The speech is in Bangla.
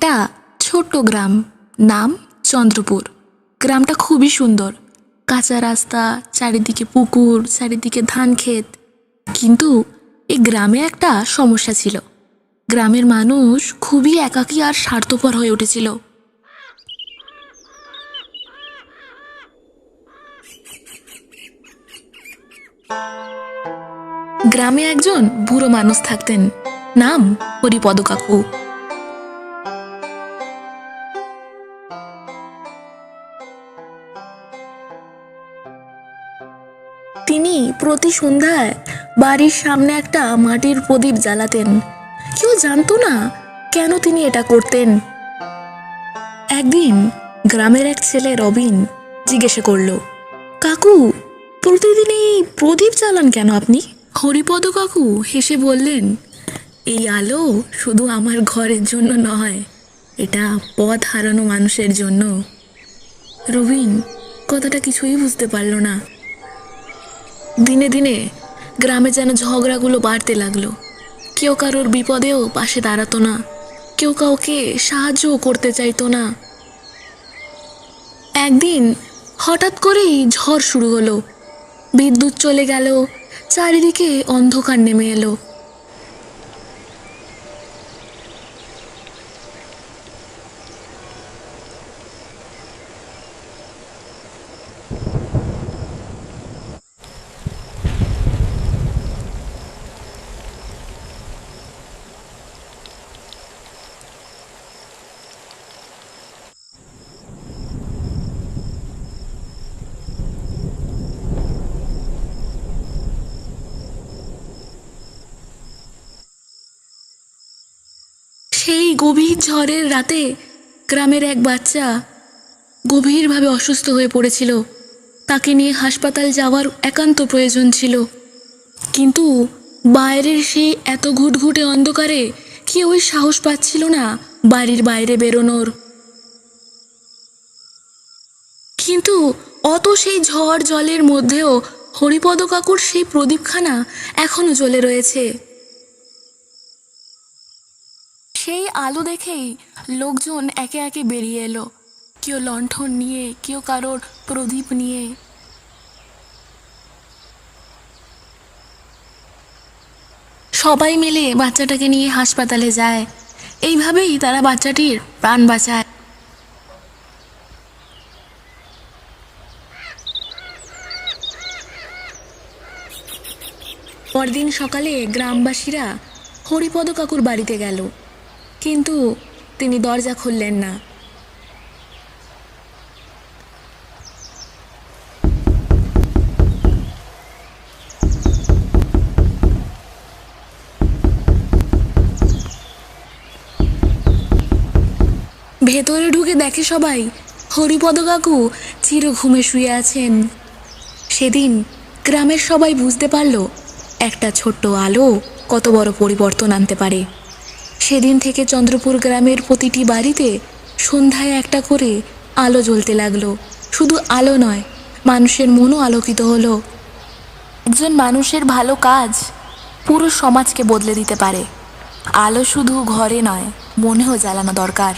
একটা ছোট্ট গ্রাম, নাম চন্দ্রপুর। গ্রামটা খুবই সুন্দর, কাঁচা রাস্তা, চারিদিকে পুকুর, চারিদিকে ধান ক্ষেত। কিন্তু এই গ্রামে একটা সমস্যা ছিল। গ্রামের মানুষ খুবই একাকী আর স্বার্থপর হয়ে উঠেছিল। গ্রামে একজন বুড়ো মানুষ থাকতেন, নাম হরিপদ কাকু। তিনি প্রতি সন্ধ্যায় বাড়ির সামনে একটা মাটির প্রদীপ জ্বালাতেন। কেউ জানতো না কেন তিনি এটা করতেন। একদিন গ্রামের এক ছেলে রবিন জিজ্ঞাসা করলো, কাকু, প্রতিদিন এই প্রদীপ জ্বালান কেন আপনি? হরিপদ কাকু হেসে বললেন, এই আলো শুধু আমার ঘরের জন্য নয়, এটা পথ হারানো মানুষের জন্য। রবিন কথাটা কিছুই বুঝতে পারল না। দিনে দিনে গ্রামে যেন ঝগড়াগুলো বাড়তে লাগলো। কেউ কারোর বিপদেও পাশে দাঁড়াতো না, কেউ কাউকে সাহায্যও করতে চাইতো না। একদিন হঠাৎ করেই ঝড় শুরু হলো, বিদ্যুৎ চলে গেল, চারিদিকে অন্ধকার নেমে এলো। সেই গভীর ঝড়ের রাতে গ্রামের এক বাচ্চা গভীরভাবে অসুস্থ হয়ে পড়েছিল। তাকে নিয়ে হাসপাতাল যাওয়ার একান্ত প্রয়োজন ছিল, কিন্তু বাইরের সেই এত ঘুটঘুটে অন্ধকারে কেউই সাহস পাচ্ছিল না বাড়ির বাইরে বেরোনোর। কিন্তু অত সেই ঝড় জলের মধ্যেও হরিপদ কাকুর সেই প্রদীপখানা এখনো জ্বলে রয়েছে। সেই আলো দেখেই লোকজন একে একে বেরিয়ে এলো, কেউ লণ্ঠন নিয়ে, কেউ কারোর প্রদীপ নিয়ে। সবাই মিলে বাচ্চাটাকে নিয়ে হাসপাতালে যায়। এইভাবেই তারা বাচ্চাটির প্রাণ বাঁচায়। পরদিন সকালে গ্রামবাসীরা হরিপদ কাকুর বাড়িতে গেল, কিন্তু তিনি দরজা খুললেন না। ভেতরে ঢুকে দেখে সবাই হরিপদ কাকু চির ঘুমে শুয়ে আছেন। সেদিন গ্রামের সবাই বুঝতে পারল একটা ছোট্ট আলো কত বড় পরিবর্তন আনতে পারে। সেদিন থেকে চন্দ্রপুর গ্রামের প্রতিটি বাড়িতে সন্ধ্যায় একটা করে আলো জ্বলতে লাগলো। শুধু আলো নয়, মানুষের মনও আলোকিত হলো। একজন মানুষের ভালো কাজ পুরো সমাজকে বদলে দিতে পারে। আলো শুধু ঘরে নয়, মনেও জ্বালানো দরকার।